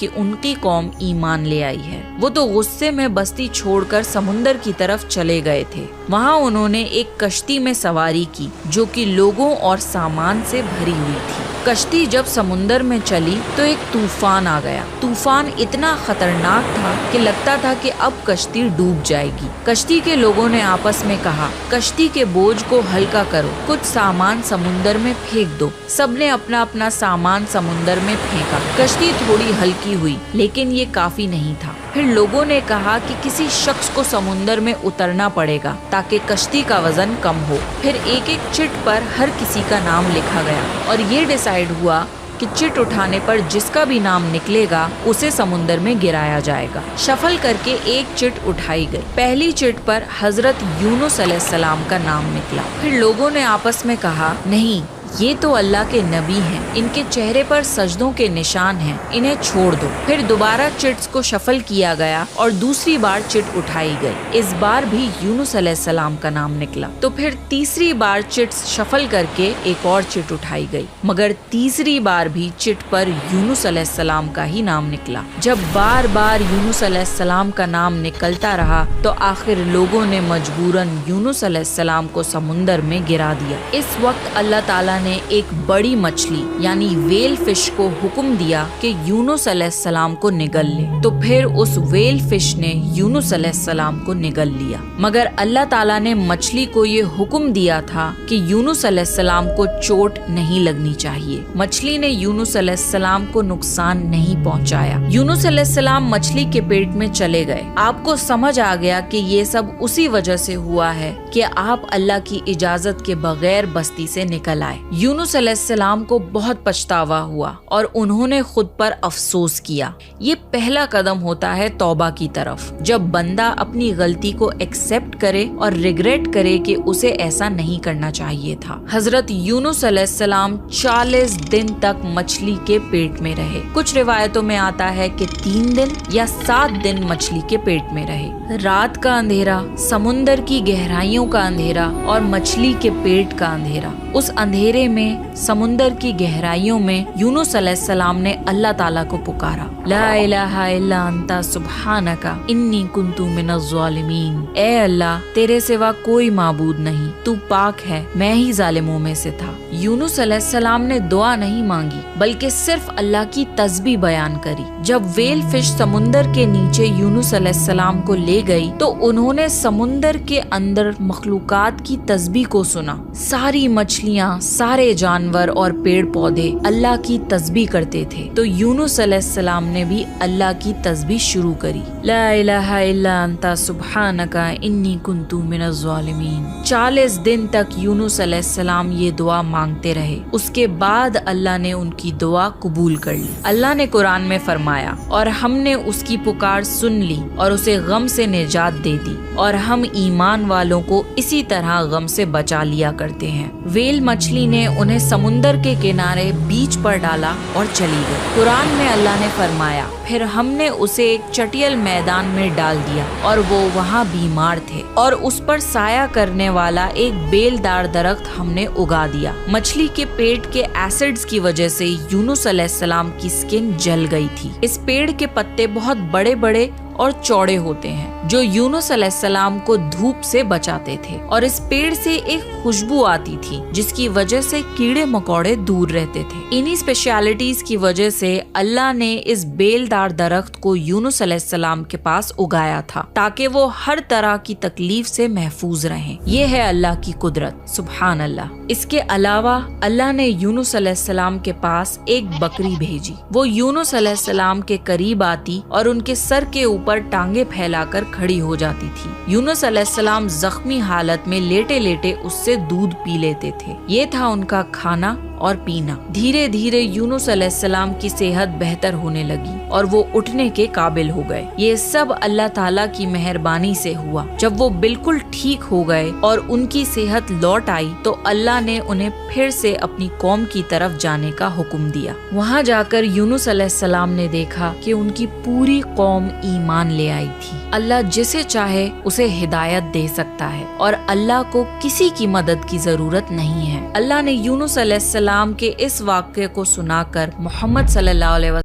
کہ ان کی قوم ایمان لے آئی ہے۔ وہ تو غصے میں بستی چھوڑ کر سمندر کی طرف چلے گئے تھے۔ وہاں انہوں نے ایک کشتی میں سواری کی جو کہ لوگوں اور سامان سے بھری ہوئی تھی۔ کشتی جب سمندر میں چلی تو ایک طوفان آ گیا۔ طوفان اتنا خطرناک تھا کہ لگتا تھا کہ اب کشتی ڈوب جائے گی۔ کشتی کے لوگوں نے آپس میں کہا، کشتی کے بوجھ کو ہلکا کرو، کچھ سامان سمندر میں پھینک دو۔ سب نے اپنا اپنا سامان سمندر میں پھینکا۔ کشتی تھوڑی ہلکی ہوئی لیکن یہ کافی نہیں تھا۔ پھر لوگوں نے کہا کہ کسی شخص کو سمندر میں اترنا پڑے گا تاکہ کشتی کا وزن کم ہو۔ پھر ایک ایک چٹ پر ہر کسی کا نام لکھا گیا اور یہ ڈیسائیڈ ہوا کہ چٹ اٹھانے پر جس کا بھی نام نکلے گا اسے سمندر میں گرایا جائے گا۔ شفل کر کے ایک چٹ اٹھائی گئی۔ پہلی چٹ پر حضرت یونس علیہ السلام کا نام نکلا۔ پھر لوگوں نے آپس میں کہا، نہیں، یہ تو اللہ کے نبی ہیں، ان کے چہرے پر سجدوں کے نشان ہیں، انہیں چھوڑ دو۔ پھر دوبارہ چٹس کو شفل کیا گیا اور دوسری بار چٹ اٹھائی گئی۔ اس بار بھی یونس علیہ السلام کا نام نکلا۔ تو پھر تیسری بار چٹس شفل کر کے ایک اور چٹ اٹھائی گئی، مگر تیسری بار بھی چٹ پر یونس علیہ السلام کا ہی نام نکلا۔ جب بار بار یونس علیہ السلام کا نام نکلتا رہا تو آخر لوگوں نے مجبوراً یونس علیہ السلام کو سمندر میں گرا دیا۔ اس وقت اللہ تعالیٰ نے ایک بڑی مچھلی یعنی ویل فش کو حکم دیا کہ یونس علیہ السلام کو نگل لے۔ تو پھر اس ویل فش نے یونس علیہ السلام کو نگل لیا، مگر اللہ تعالیٰ نے مچھلی کو یہ حکم دیا تھا کہ یونس علیہ السلام کو چوٹ نہیں لگنی چاہیے۔ مچھلی نے یونس علیہ السلام کو نقصان نہیں پہنچایا۔ یونس علیہ السلام مچھلی کے پیٹ میں چلے گئے۔ آپ کو سمجھ آ گیا کہ یہ سب اسی وجہ سے ہوا ہے کہ آپ اللہ کی اجازت کے بغیر بستی سے نکل آئے۔ یونس علیہ السلام کو بہت پچھتاوا ہوا اور انہوں نے خود پر افسوس کیا۔ یہ پہلا قدم ہوتا ہے توبہ کی طرف، جب بندہ اپنی غلطی کو ایکسپٹ کرے اور ریگریٹ کرے کہ اسے ایسا نہیں کرنا چاہیے تھا۔ حضرت یونس علیہ السلام 40 دن تک مچھلی کے پیٹ میں رہے۔ کچھ روایتوں میں آتا ہے کہ 3 دن یا 7 دن مچھلی کے پیٹ میں رہے۔ رات کا اندھیرا، سمندر کی گہرائیوں کا اندھیرا اور مچھلی کے پیٹ کا اندھیرا۔ اس اندھیرے میں، سمندر کی گہرائیوں میں یونس علیہ السلام نے اللہ تعالیٰ کو پکارا، لا الہ الا انت سبحانک انی کنت من الظالمین۔ اے اللہ، تیرے سوا کوئی معبود نہیں، تو پاک ہے، میں ہی ظالموں میں سے تھا۔ یونس علیہ السلام نے دعا نہیں مانگی بلکہ صرف اللہ کی تسبیح بیان کری۔ جب ویل فش سمندر کے نیچے یونس علیہ السلام کو لے گئی تو انہوں نے سمندر کے اندر مخلوقات کی تسبیح کو سنا۔ ساری مچھلیاں، سارے جانور اور پیڑ پودے اللہ کی تسبیح کرتے تھے۔ تو یونس علیہ السلام نے بھی اللہ کی تسبیح شروع کری، لا الہ الا انت سبحانک انی کنت من الظالمین۔ 40 دن تک یونس علیہ السلام یہ دعا مانگتے رہے۔ اس کے بعد اللہ نے ان کی دعا قبول کر لی۔ اللہ نے قرآن میں فرمایا، اور ہم نے اس کی پکار سن لی اور اسے غم سے نجات دے دی، اور ہم ایمان والوں کو اسی طرح غم سے بچا لیا کرتے ہیں۔ ویل مچھلی نے انہیں سمندر کے کنارے بیچ پر ڈالا اور چلی گئی۔ قرآن میں اللہ نے فرمایا، پھر ہم نے اسے ایک چٹیل میدان میں ڈال دیا اور وہ وہاں بیمار تھے، اور اس پر سایہ کرنے والا ایک بیل دار درخت ہم نے اگا دیا۔ مچھلی کے پیٹ کے ایسڈز کی وجہ سے یونس علیہ السلام کی سکن جل گئی تھی۔ اس پیڑ کے پتے بہت بڑے بڑے اور چوڑے ہوتے ہیں جو یونس علیہ السلام کو دھوپ سے بچاتے تھے، اور اس پیڑ سے ایک خوشبو آتی تھی جس کی وجہ سے کیڑے مکوڑے دور رہتے تھے۔ انہی اسپیشلٹیز کی وجہ سے اللہ نے اس بیل دار درخت کو یونس علیہ السلام کے پاس اگایا تھا تاکہ وہ ہر طرح کی تکلیف سے محفوظ رہیں۔ یہ ہے اللہ کی قدرت، سبحان اللہ۔ اس کے علاوہ اللہ نے یونس علیہ السلام کے پاس ایک بکری بھیجی۔ وہ یونس علیہ السلام کے قریب آتی اور ان کے سر کے اوپر ٹانگیں پھیلا کر کھڑی ہو جاتی تھی۔ یونس علیہ السلام زخمی حالت میں لیٹے لیٹے اس سے دودھ پی لیتے تھے۔ یہ تھا ان کا کھانا اور پینا۔ دھیرے دھیرے یونس علیہ السلام کی صحت بہتر ہونے لگی اور وہ اٹھنے کے قابل ہو گئے۔ یہ سب اللہ تعالیٰ کی مہربانی سے ہوا۔ جب وہ بالکل ٹھیک ہو گئے اور ان کی صحت لوٹ آئی تو اللہ نے انہیں پھر سے اپنی قوم کی طرف جانے کا حکم دیا۔ وہاں جا کر یونس علیہ السلام نے دیکھا کہ ان کی پوری قوم ایمان لے آئی تھی۔ اللہ جسے چاہے اسے ہدایت دے سکتا ہے اور اللہ کو کسی کی مدد کی ضرورت نہیں ہے۔ اللہ نے یونس علیہ السلام کے اس واقعے کو سنا کر محمد صلی اللہ علیہ وسلم